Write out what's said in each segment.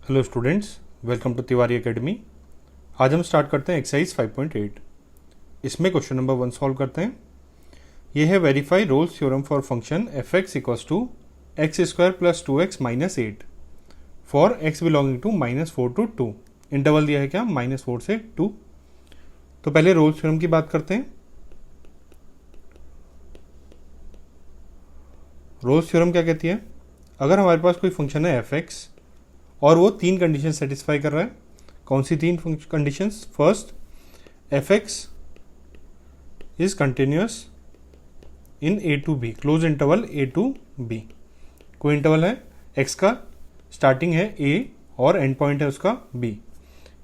Hello students, welcome to Tiwari academy. आज हम start करते हैं एक्सरसाइज 5.8। इसमें क्वेश्चन नंबर 1 सॉल्व करते हैं। ये है verify Rolle's theorem for function f x equals to x square plus 2x minus 8 for x belonging to -4 to 2। Interval दिया है क्या? -4 से 2। तो पहले रोल्स थ्योरम की बात करते हैं। रोल्स थ्योरम क्या कहती है? अगर हमारे पास कोई फंक्शन है एफ एक्स और वो 3 कंडीशन सेटिस्फाई कर रहा है। कौन सी 3 conditions? First, f x is continuous in a to b, close interval a to b. कोई इंटरवल है एक्स का, स्टार्टिंग है ए और एंड पॉइंट है उसका बी,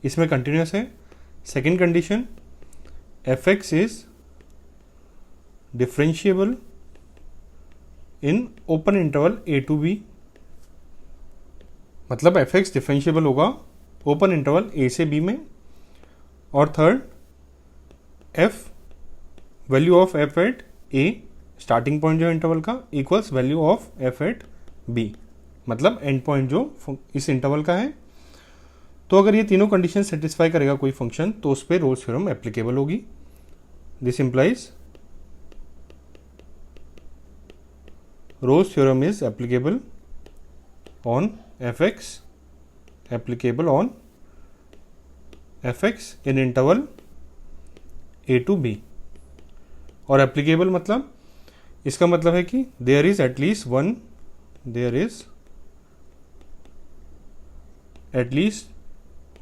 इसमें कंटिन्यूस है। Second condition, f x is differentiable in open interval a to b, मतलब एफ एक्स डिफरेंशिएबल होगा ओपन इंटरवल ए से बी में। और third, f value of f at a, starting point जो इंटरवल का, equals value of f at b, मतलब end point जो इस इंटरवल का है। तो अगर ये तीनों कंडीशन सेटिस्फाई करेगा कोई फंक्शन तो उस पर रोल्स थ्योरम एप्लीकेबल होगी। This implies Rolle's theorem is applicable on fx, applicable on fx in interval a to b। और applicable मतलब, इसका मतलब है कि there is at least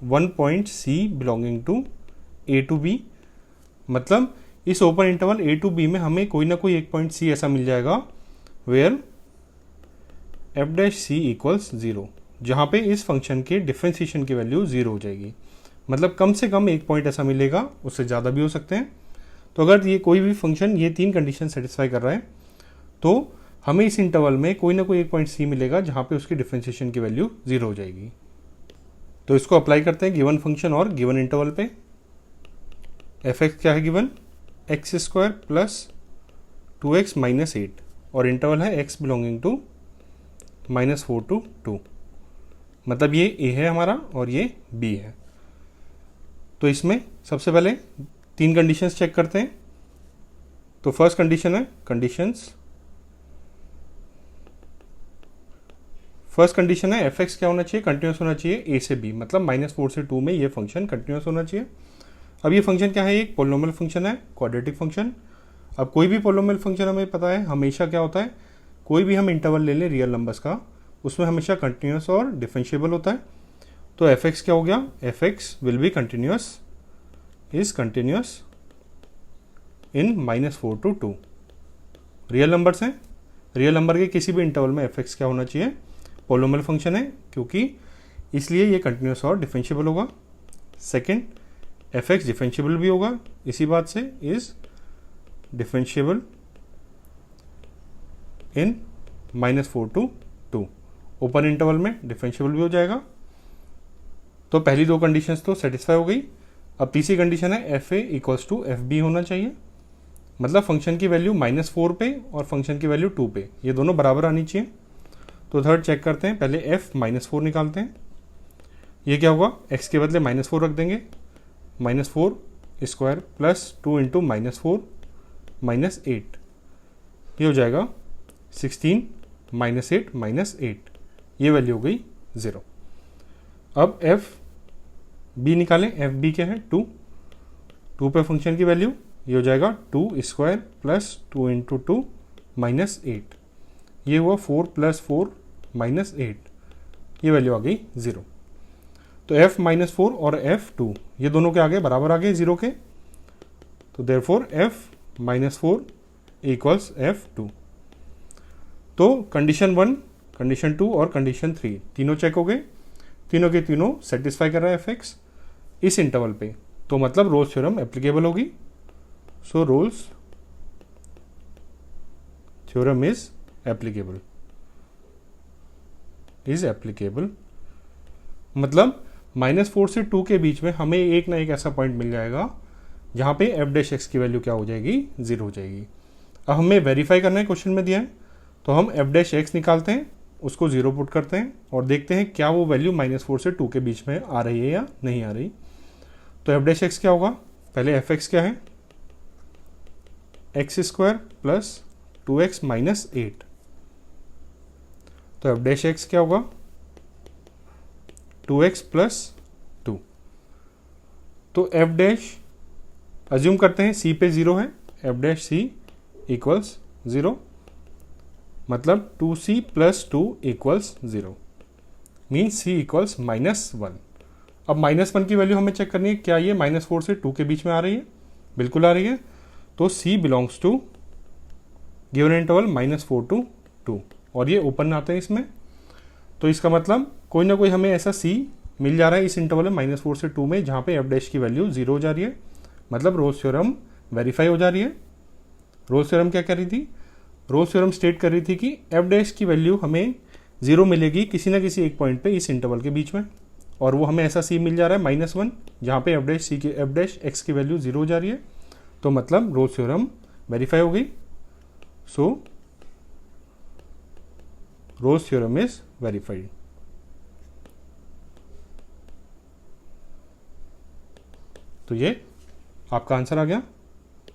one point c belonging to a to b, मतलब इस open interval a to b में हमें कोई ना कोई एक पॉइंट c ऐसा मिल जाएगा where f dash c equals 0, जहाँ पे इस फंक्शन के डिफ्रेंसिएशन की वैल्यू 0 हो जाएगी। मतलब कम से कम एक पॉइंट ऐसा मिलेगा, उससे ज़्यादा भी हो सकते हैं। तो अगर ये कोई भी फंक्शन ये 3 कंडीशन सेटिस्फाई कर रहा है तो हमें इस इंटरवल में कोई ना कोई एक पॉइंट सी मिलेगा जहाँ पे उसकी डिफ्रेंसिएशन की वैल्यू 0 हो जाएगी। तो इसको अप्लाई करते हैं गिवन फंक्शन और गिवन इंटरवल पे। एफ एक्स क्या है given? X square plus 2x minus 8 और इंटरवल है एक्स बिलोंगिंग टू -4 to 2, मतलब ये ए है हमारा और ये बी है। तो इसमें सबसे पहले 3 कंडीशंस चेक करते हैं। तो फर्स्ट कंडीशन है फर्स्ट कंडीशन है एफ एक्स क्या होना चाहिए? कंटिन्यूस होना चाहिए ए से बी, मतलब -4 से 2 में ये फंक्शन कंटिन्यूस होना चाहिए। अब ये फंक्शन क्या है? एक पोलिनोमियल फंक्शन है, क्वाड्रेटिक फंक्शन। अब कोई भी पोलिनोमियल फंक्शन हमें पता है हमेशा क्या होता है, कोई भी हम इंटरवल ले लें रियल नंबर्स का, उसमें हमेशा कंटिन्यूस और डिफरेंशिएबल होता है। तो एफ एक्स क्या हो गया? F x will be continuous, is continuous in -4 to 2। Real numbers हैं, रियल नंबर के किसी भी इंटरवल में एफ एक्स क्या होना चाहिए? पोलिनोमियल फंक्शन है, क्योंकि इसलिए ये कंटिन्यूस और डिफरेंशिएबल होगा। सेकेंड, एफ एक्स डिफरेंशिएबल भी होगा इसी बात से, is differentiable in -4 to 2। Open interval में डिफरेंशिएबल भी हो जाएगा। तो पहली 2 कंडीशंस तो सेटिस्फाई हो गई। अब तीसरी कंडीशन है f a equals to f b होना चाहिए, मतलब फंक्शन की वैल्यू -4 पे और फंक्शन की वैल्यू 2 पे, ये दोनों बराबर आनी चाहिए। तो थर्ड चेक करते हैं, पहले एफ -4 निकालते हैं। ये क्या होगा? एक्स के बदले -4 रख देंगे, -4 स्क्वायर प्लस 2 इंटू -4 -8, ये हो जाएगा 16 -8 -8, ये वैल्यू हो गई 0। अब एफ बी निकालें। एफ बी क्या है? 2 पे फंक्शन की वैल्यू, ये हो जाएगा 2 स्क्वायर प्लस 2 इंटू 2 -8, ये हुआ 4 + 4 -8, ये वैल्यू आ गई 0। तो एफ -4 और एफ 2 ये दोनों के आगे बराबर आ गए 0 के। तो देयरफॉर एफ -4 इक्वल्स एफ 2। तो कंडीशन 1, कंडीशन 2 और कंडीशन 3 तीनों चेक हो गए, तीनों के तीनों सेटिस्फाई कर रहा है एफ एक्स इस इंटरवल पे, तो मतलब रोल्स थ्योरम एप्लीकेबल होगी। सो रोल्स थ्योरम इज एप्लीकेबल, मतलब -4 से 2 के बीच में हमें एक ना एक ऐसा पॉइंट मिल जाएगा जहाँ पे एफ डैश एक्स की वैल्यू क्या हो जाएगी? 0 हो जाएगी। अब हमें वेरीफाई करना है, क्वेश्चन में दिया है, तो हम एफ डैश एक्स निकालते हैं। उसको 0 पुट करते हैं और देखते हैं क्या वो वैल्यू -4 से 2 के बीच में आ रही है या नहीं आ रही। तो एफ डैश एक्स क्या होगा, पहले एफ एक्स क्या है, x² प्लस 2x माइनस 8। तो एफ डैश एक्स क्या होगा, 2x प्लस 2। तो एफ डैश अज्यूम करते हैं c पे 0 है, एफ डैश c इक्वल्स 0, मतलब 2c plus 2 equals 0, means c equals -1। अब -1 की वैल्यू हमें चेक करनी है, क्या ये -4 से 2 के बीच में आ रही है, बिल्कुल आ रही है। तो c belongs to given interval -4 to 2 और ये ओपन आते हैं इसमें। तो इसका मतलब कोई ना कोई हमें ऐसा c मिल जा रहा है इस इंटरवल में -4 से 2 में जहाँ पे एफ डैश की वैल्यू 0 हो जा रही है, मतलब रोल्स थ्योरम वेरीफाई हो जा रही है। रोल्स थ्योरम क्या कह रही थी, रोल्स थ्योरम स्टेट कर रही थी कि एफ डैश की वैल्यू हमें 0 मिलेगी किसी ना किसी एक पॉइंट पे इस इंटरवल के बीच में, और वो हमें ऐसा c मिल जा रहा है -1 जहाँ पे एफ डैश एक्स की वैल्यू 0 हो जा रही है। तो मतलब रोल्स थ्योरम वेरीफाई हो गई। सो रोल्स थ्योरम इज वेरीफाइड। तो ये आपका आंसर आ गया।